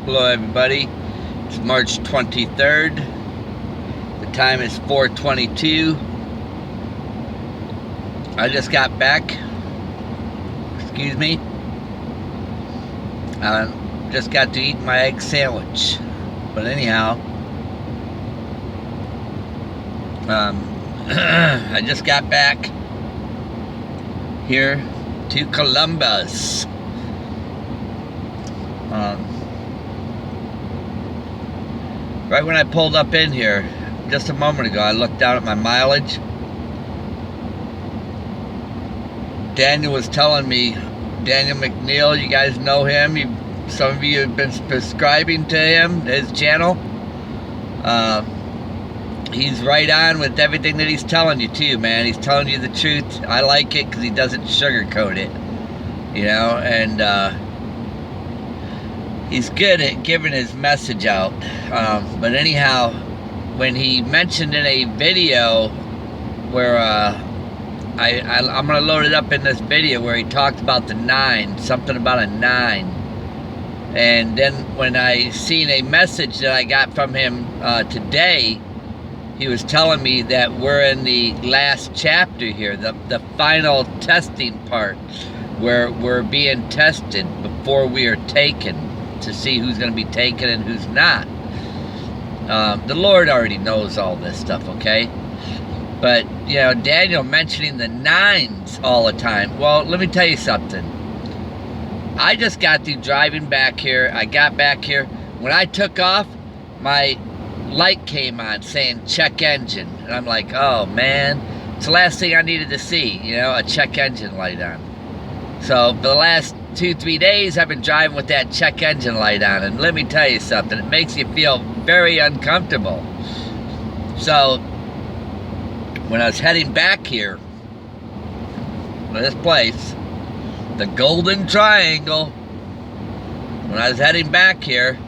Hello everybody, it's March 23rd, the time is 4:22. I just got back, excuse me, just got to eat my egg sandwich, but anyhow, I just got back here to Columbus. Right when I pulled up in here, just a moment ago, I looked down at my mileage. Daniel was telling me, Daniel McNeil, you guys know him. Some of you have been subscribing to him, his channel. He's right on with everything that he's telling you too, man. He's telling you the truth. I like it because he doesn't sugarcoat it, you know, and he's good at giving his message out. But anyhow, when he mentioned in a video where I'm gonna load it up in this video where he talked about the 9, something about a 9, and then when I seen a message that I got from him today, he was telling me that we're in the last chapter here, the final testing part, where we're being tested before we are taken, to see who's going to be taken and who's not. The Lord already knows all this stuff, okay? But, you know, Daniel mentioning the 9s all the time. Well, let me tell you something. I just got through driving back here. I got back here. When I took off, my light came on saying check engine. And I'm like, oh, man. It's the last thing I needed to see, you know, a check engine light on. So, for the last 2-3 days, I've been driving with that check engine light on, and let me tell you something, it makes you feel very uncomfortable. So, when I was heading back here to this place, the Golden Triangle, when I was heading back here,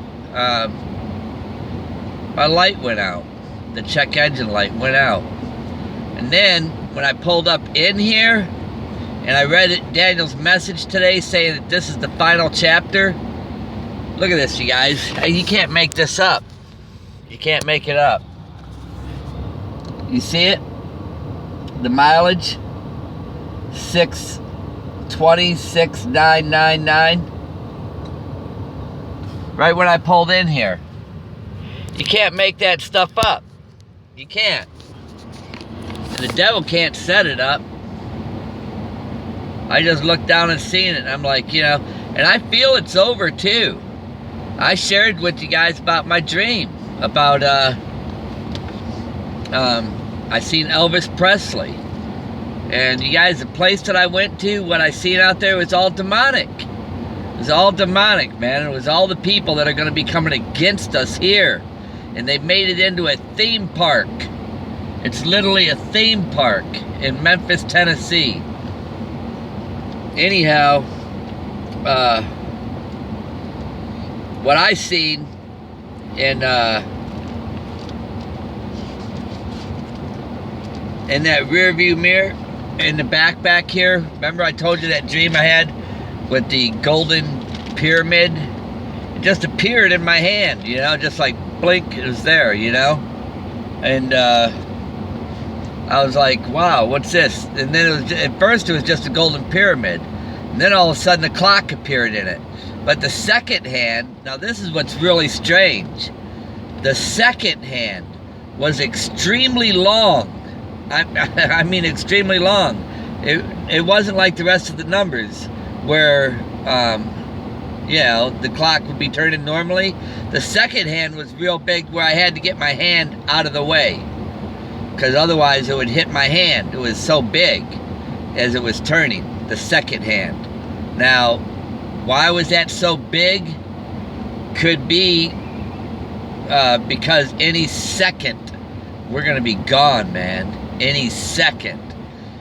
my light went out. The check engine light went out. And then, when I pulled up in here, and I read Daniel's message today saying that this is the final chapter. Look at this, you guys. You can't make this up. You can't make it up. You see it? The mileage? 626,999. Right when I pulled in here. You can't make that stuff up. You can't. And the devil can't set it up. I just looked down and seen it, and I'm like, you know, and I feel it's over too. I shared with you guys about my dream, about, I seen Elvis Presley. And you guys, the place that I went to, what I seen out there was all demonic. It was all demonic, man. It was all the people that are going to be coming against us here. And they made it into a theme park. It's literally a theme park in Memphis, Tennessee. Anyhow, what I seen in that rear view mirror in the back here, remember I told you that dream I had with the golden pyramid? It just appeared in my hand, you know, just like blink, it was there, you know? And I was like, wow, what's this? And then it was, at first it was just a golden pyramid. And then all of a sudden the clock appeared in it. But the second hand, now this is what's really strange. The second hand was extremely long. I mean extremely long. It wasn't like the rest of the numbers where, you know, the clock would be turning normally. The second hand was real big where I had to get my hand out of the way, because otherwise it would hit my hand. It was so big as it was turning, the second hand. Now, why was that so big? Could be because any second we're going to be gone, man. Any second.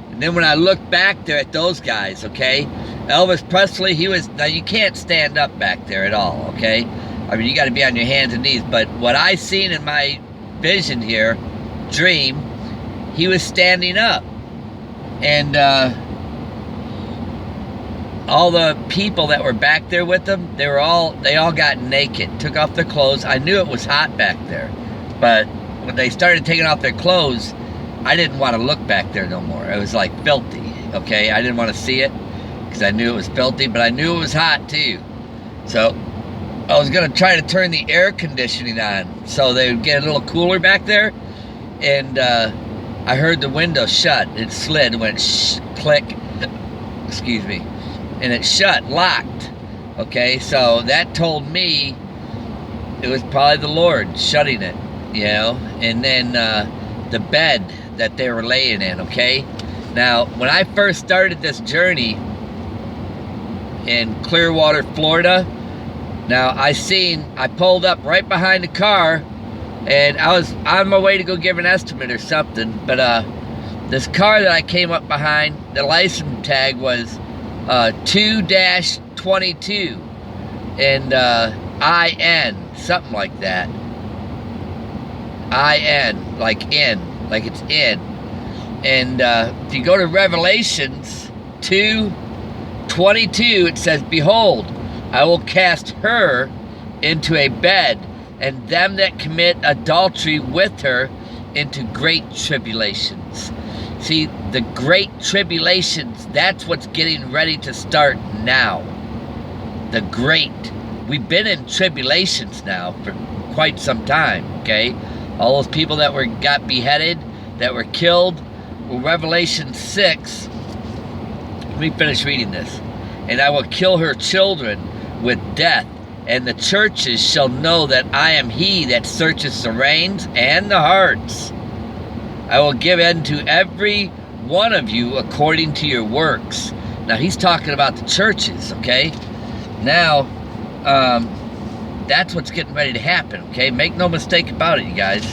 And then when I look back there at those guys, okay, Elvis Presley, he was, now you can't stand up back there at all, okay? I mean, you got to be on your hands and knees. But what I seen in my vision here, dream, he was standing up. And all the people that were back there with them, they all got naked, took off their clothes. I knew it was hot back there, but when they started taking off their clothes, I didn't want to look back there no more. It was like filthy, okay? I didn't want to see it because I knew it was filthy, but I knew it was hot too. So I was going to try to turn the air conditioning on so they would get a little cooler back there. And I heard the window shut. It slid, went click, excuse me. And it shut, locked. Okay, so that told me it was probably the Lord shutting it, you know. And then the bed that they were laying in, okay? Now, when I first started this journey in Clearwater, Florida, now I pulled up right behind the car, and I was on my way to go give an estimate or something, but this car that I came up behind, the license tag was 2-22 and IN, something like that. IN, like in, like it's in. And if you go to Revelations 2:22, it says, "Behold, I will cast her into a bed, and them that commit adultery with her into great tribulations." See, the great tribulations, that's what's getting ready to start now. The great. We've been in tribulations now for quite some time, okay? All those people that got beheaded, that were killed. Well, Revelation 6, let me finish reading this. "And I will kill her children with death, and the churches shall know that I am he that searcheth the reins and the hearts. I will give unto every one of you according to your works." Now he's talking about the churches, okay? Now, that's what's getting ready to happen, okay? Make no mistake about it, you guys.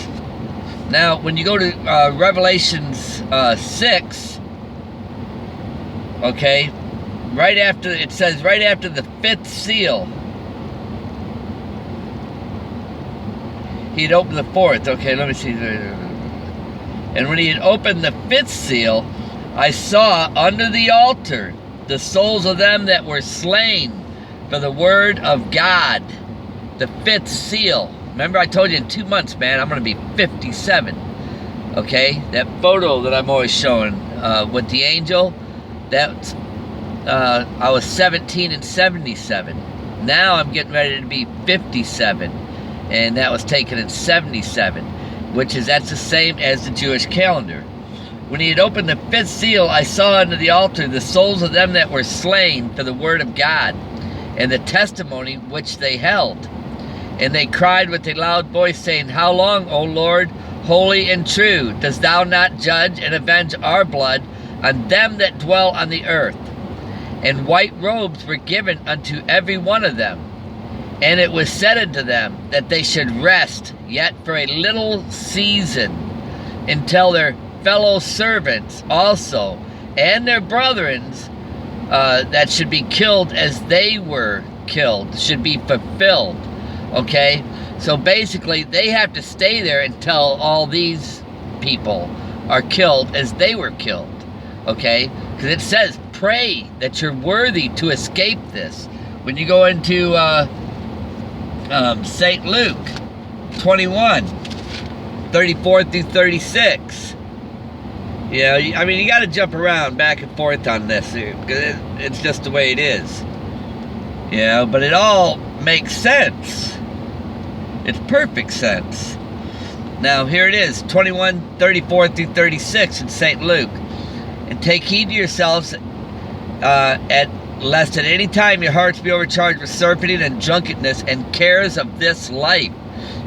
Now, when you go to Revelations 6, okay, it says right after the 5th seal, he'd opened the 4th. Okay, let me see. "And when he had opened the 5th seal, I saw under the altar the souls of them that were slain for the word of God." The 5th seal. Remember, I told you in 2 months, man, I'm going to be 57. Okay? That photo that I'm always showing with the angel, that's I was 17 and 77. Now I'm getting ready to be 57. And that was taken in 77. That's the same as the Jewish calendar. "When he had opened the 5th seal, I saw under the altar the souls of them that were slain for the word of God, and the testimony which they held. And they cried with a loud voice, saying, How long, O Lord, holy and true, dost thou not judge and avenge our blood on them that dwell on the earth? And white robes were given unto every one of them. And it was said unto them that they should rest yet for a little season, until their fellow servants also and their brethrens that should be killed as they were killed should be fulfilled." Okay? So basically, they have to stay there until all these people are killed as they were killed. Okay? Because it says, pray that you're worthy to escape this. When you go into St. Luke 21, 34 through 36. You know, I mean, you got to jump around back and forth on this. It's just the way it is. You know, but it all makes sense. It's perfect sense. Now, here it is, 21, 34 through 36 in St. Luke. "And take heed to yourselves, lest at any time your hearts be overcharged with surfeiting and drunkenness and cares of this life."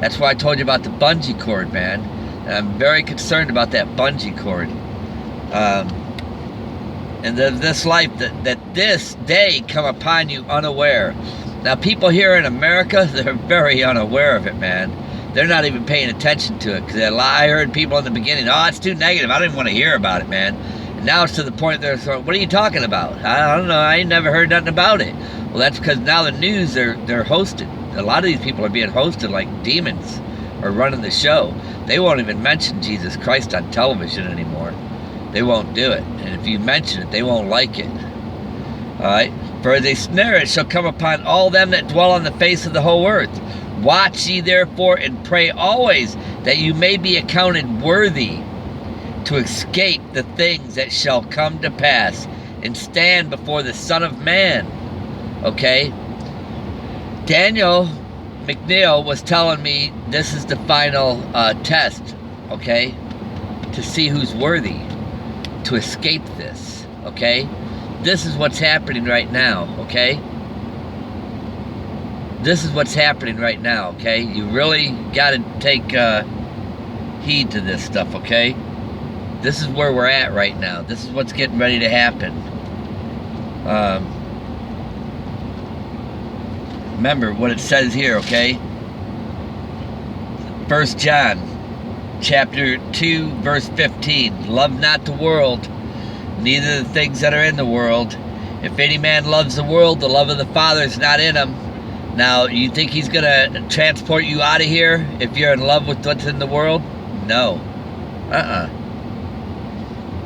That's why I told you about the bungee cord, man. And I'm very concerned about that bungee cord. "And this life, that this day come upon you unaware." Now, people here in America, they're very unaware of it, man. They're not even paying attention to it. Because I heard people in the beginning, "Oh, it's too negative. I don't even want to hear about it, man." And now it's to the point they're saying, "What are you talking about? I don't know. I ain't never heard nothing about it." Well, that's because now the news, they're hosted. A lot of these people are being hosted like demons or running the show. They won't even mention Jesus Christ on television anymore. They won't do it. And if you mention it, they won't like it. All right? For as a snare it shall come upon all them that dwell on the face of the whole earth. Watch ye therefore and pray always, that you may be accounted worthy to escape the things that shall come to pass, and stand before the Son of Man. Okay? Daniel McNeil was telling me this is the final test, okay? To see who's worthy to escape this, okay? This is what's happening right now, okay? This is what's happening right now, okay? You really got to take heed to this stuff, okay? This is where we're at right now. This is what's getting ready to happen. Remember what it says here, okay? 1 John chapter 2, verse 15. Love not the world, neither the things that are in the world. If any man loves the world, the love of the Father is not in him. Now, you think he's going to transport you out of here if you're in love with what's in the world? No.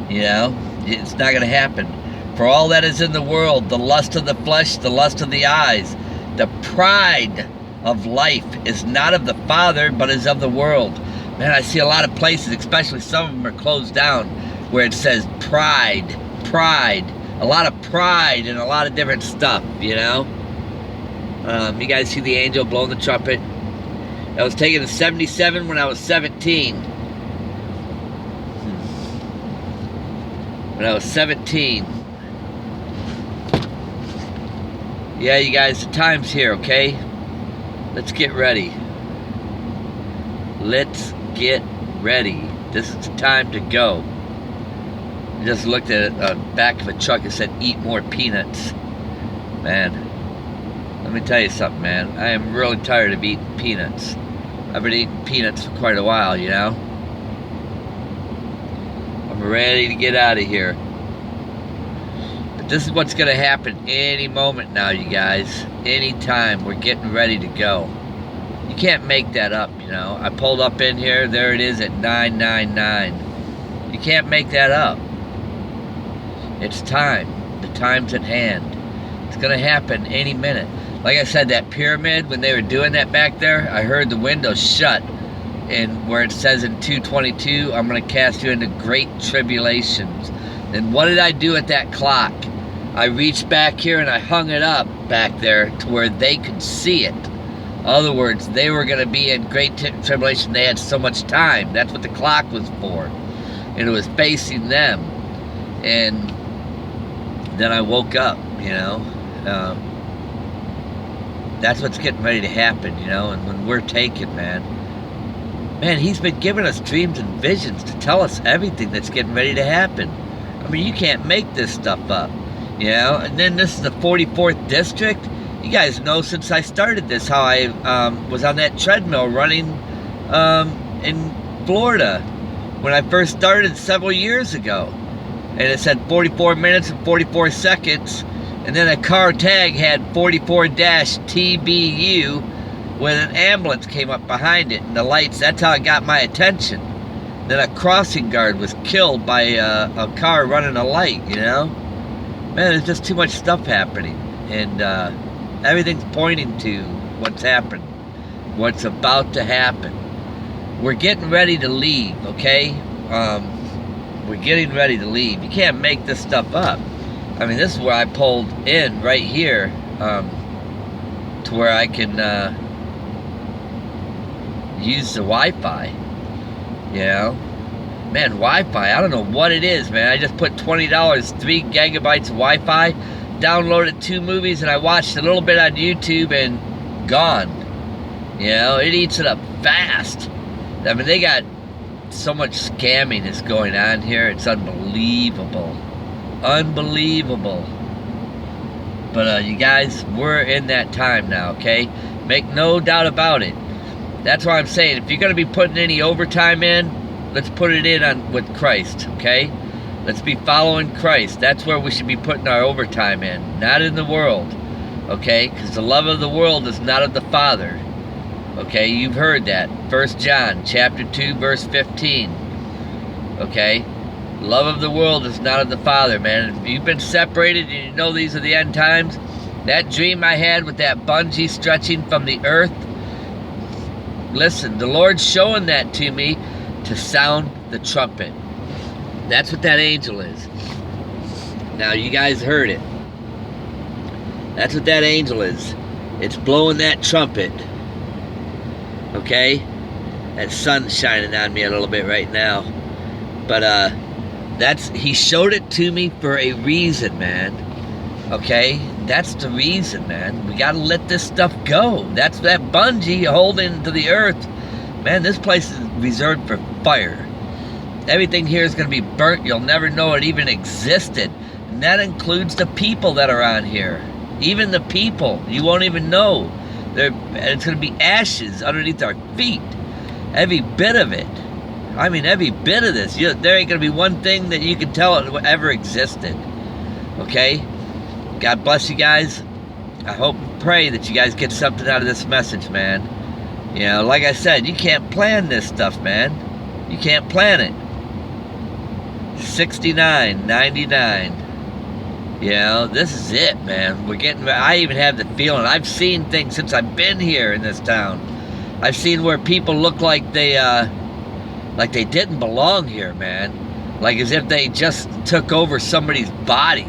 You know, it's not going to happen. For all that is in the world, the lust of the flesh, the lust of the eyes, the pride of life is not of the Father, but is of the world. Man, I see a lot of places, especially some of them are closed down, where it says pride. A lot of pride and a lot of different stuff, you know? You guys see the angel blowing the trumpet? I was taken to 77 when I was 17. When I was 17. Yeah, you guys, the time's here, okay? Let's get ready. Let's get ready. This is the time to go. I just looked at the back of a truck. It said, eat more peanuts. Man. Let me tell you something, man. I am really tired of eating peanuts. I've been eating peanuts for quite a while, you know? I'm ready to get out of here. But this is what's going to happen any moment now, you guys. Anytime. We're getting ready to go. You can't make that up, you know? I pulled up in here. There it is at 999. You can't make that up. It's time. The time's at hand. It's going to happen any minute. Like I said, that pyramid, when they were doing that back there, I heard the window shut. And where it says in 2:22, I'm going to cast you into great tribulations. And what did I do at that clock? I reached back here and I hung it up back there to where they could see it. In other words, they were going to be in great tribulation. They had so much time. That's what the clock was for. And it was facing them. And then I woke up, you know. That's what's getting ready to happen, you know, and when we're taken, man, he's been giving us dreams and visions to tell us everything that's getting ready to happen. I mean, you can't make this stuff up, you know. And then this is the 44th district. You guys know since I started this how I was on that treadmill running in Florida when I first started several years ago. And it said 44 minutes and 44 seconds. And then a car tag had 44-TBU when an ambulance came up behind it and the lights. That's how it got my attention. Then a crossing guard was killed by a car running a light, you know? Man, there's just too much stuff happening. And everything's pointing to what's happened, what's about to happen. We're getting ready to leave, okay? We're getting ready to leave. You can't make this stuff up. I mean, this is where I pulled in right here to where I can use the Wi-Fi, you know? Man, Wi-Fi, I don't know what it is, man. I just put $20, 3 gigabytes of Wi-Fi, downloaded 2 movies, and I watched a little bit on YouTube and gone. You know, it eats it up fast. I mean, they got so much scamming is going on here. It's unbelievable. Unbelievable. But you guys, we're in that time now, okay? Make no doubt about it. That's why I'm saying, if you're going to be putting any overtime in, let's put it in with Christ, okay? Let's be following Christ. That's where we should be putting our overtime in, not in the world, okay? Because the love of the world is not of the Father, okay? You've heard that. 1 John chapter 2, verse 15, okay? Love of the world is not of the Father, man. If you've been separated and you know these are the end times, that dream I had with that bungee stretching from the earth, listen, the Lord's showing that to me to sound the trumpet. That's what that angel is. Now, you guys heard it. That's what that angel is. It's blowing that trumpet. Okay? That sun's shining on me a little bit right now. But, he showed it to me for a reason, man. Okay? That's the reason, man. We gotta let this stuff go. That's that bungee holding to the earth. Man, this place is reserved for fire. Everything here is gonna be burnt. You'll never know it even existed. And that includes the people that are on here. Even the people. You won't even know. It's gonna be ashes underneath our feet. Every bit of it. I mean, every bit of this. There ain't going to be one thing that you can tell it ever existed. Okay? God bless you guys. I hope and pray that you guys get something out of this message, man. You know, like I said, you can't plan this stuff, man. You can't plan it. 69.99. You know, this is it, man. I even have the feeling. I've seen things since I've been here in this town. I've seen where people look like they didn't belong here, man. Like as if they just took over somebody's body.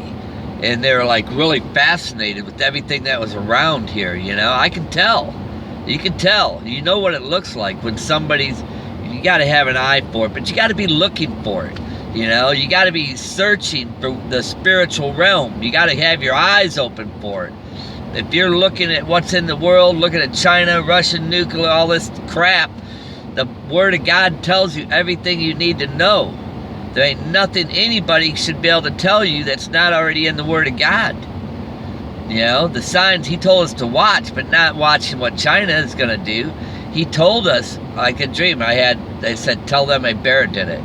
And they were like really fascinated with everything that was around here, you know? I can tell. You can tell. You know what it looks like when you gotta have an eye for it, but you gotta be looking for it. You know, you gotta be searching for the spiritual realm. You gotta have your eyes open for it. If you're looking at what's in the world, looking at China, Russian nuclear, all this crap, the Word of God tells you everything you need to know. There ain't nothing anybody should be able to tell you that's not already in the Word of God. You know, the signs He told us to watch, but not watching what China is going to do. He told us, like a dream they said, tell them a bear did it.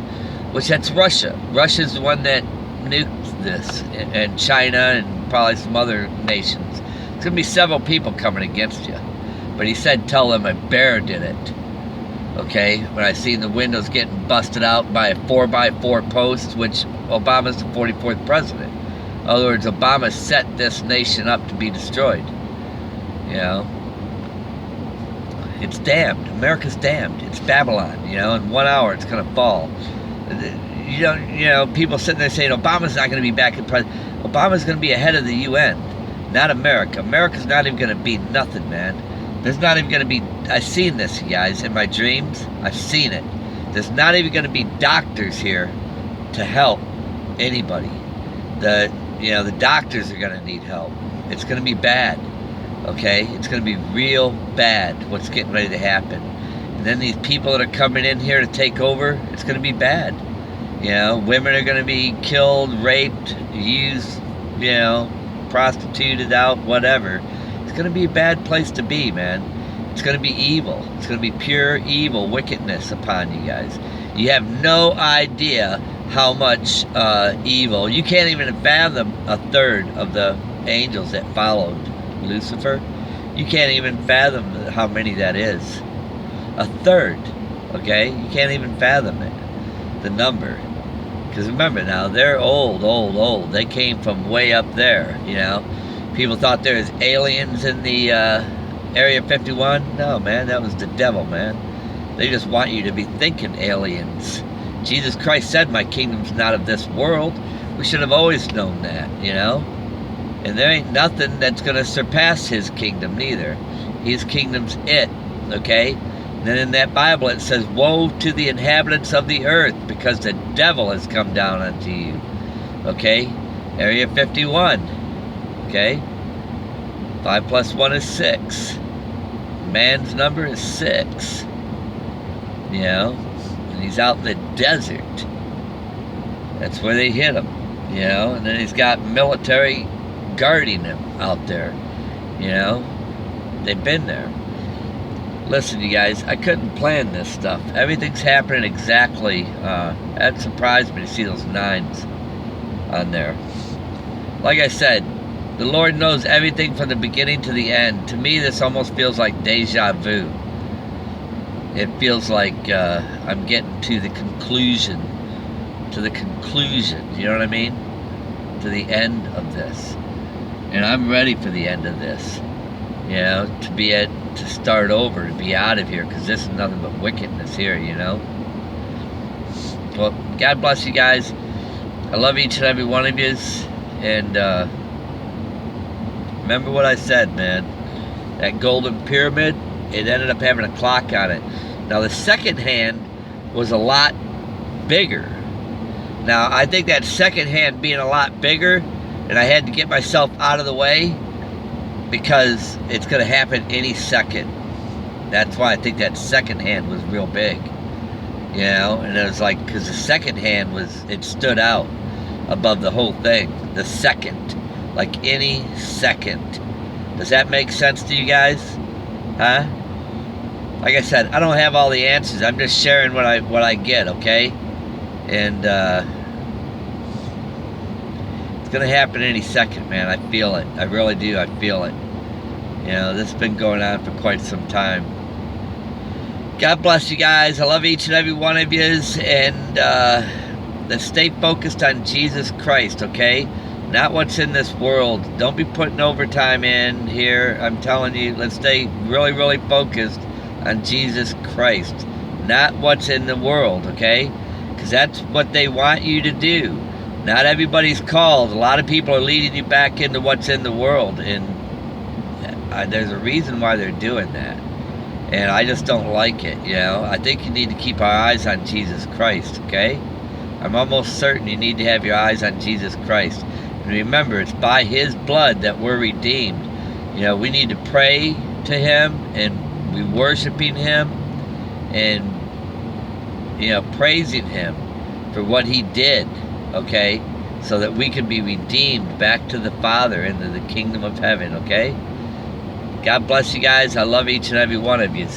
Which that's Russia. Russia's the one that nuked this. And China and probably some other nations. There's going to be several people coming against you. But he said, tell them a bear did it. Okay, when I seen the windows getting busted out by a 4x4 post, which Obama's the 44th president. In other words, Obama set this nation up to be destroyed. You know, it's damned. America's damned. It's Babylon. You know, in 1 hour it's gonna fall. You know, people sitting there saying Obama's not gonna be back in president. Obama's gonna be ahead of the UN, not America. America's not even gonna be nothing, man. There's not even going to be, I've seen this, you guys, in my dreams. I've seen it. There's not even going to be doctors here to help anybody. The doctors are going to need help. It's going to be bad, okay? It's going to be real bad what's getting ready to happen. And then these people that are coming in here to take over, it's going to be bad. You know, women are going to be killed, raped, used, you know, prostituted out, whatever. It's going to be a bad place to be, man. It's going to be evil. It's going to be pure evil, wickedness upon you guys. You have no idea how much evil. You can't even fathom a third of the angels that followed Lucifer. You can't even fathom how many that is. A third, okay? You can't even fathom it, the number. Because remember now, they're old. They came from way up there, you know. People thought there was aliens in the Area 51. No, man, that was the devil, man. They just want you to be thinking aliens. Jesus Christ said, my kingdom's not of this world. We should have always known that, you know? And there ain't nothing that's going to surpass His kingdom, neither. His kingdom's it, okay? And then in that Bible it says, woe to the inhabitants of the earth, because the devil has come down unto you. Okay? Area 51. Okay? 5 plus 1 is 6. Man's number is 6. You know? And he's out in the desert. That's where they hit him. You know? And then he's got military guarding him out there. You know? They've been there. Listen, you guys, I couldn't plan this stuff. Everything's happening exactly. That surprised me to see those 9s on there. Like I said, the Lord knows everything from the beginning to the end. To me, this almost feels like deja vu. It feels like I'm getting to the conclusion to to the conclusion, you know what I mean? To the end of this. And I'm ready for the end of this. You know, to start over, to be out of here, because this is nothing but wickedness here, you know? Well, God bless you guys. I love each and every one of you. And remember what I said, man. That golden pyramid, it ended up having a clock on it. Now, the second hand was a lot bigger. Now, I think that second hand being a lot bigger, and I had to get myself out of the way because it's going to happen any second. That's why I think that second hand was real big. You know, and it was like, because the second hand it stood out above the whole thing. The second. Like any second. Does that make sense to you guys? Huh? Like I said, I don't have all the answers. I'm just sharing what I get, okay? And it's gonna happen any second, man. I feel it. I really do. I feel it. You know, this has been going on for quite some time. God bless you guys. I love each and every one of you. And let's stay focused on Jesus Christ, okay? Not what's in this world. Don't be putting overtime in here. I'm telling you, let's stay really, really focused on Jesus Christ. Not what's in the world, okay? Because that's what they want you to do. Not everybody's called. A lot of people are leading you back into what's in the world. And there's a reason why they're doing that. And I just don't like it, you know. I think you need to keep our eyes on Jesus Christ, okay? I'm almost certain you need to have your eyes on Jesus Christ. And remember, it's by His blood that we're redeemed. You know, we need to pray to Him, and we worshiping Him, and, you know, praising Him for what He did, okay? So that we can be redeemed back to the Father into the kingdom of heaven, okay? God bless you guys. I love each and every one of you.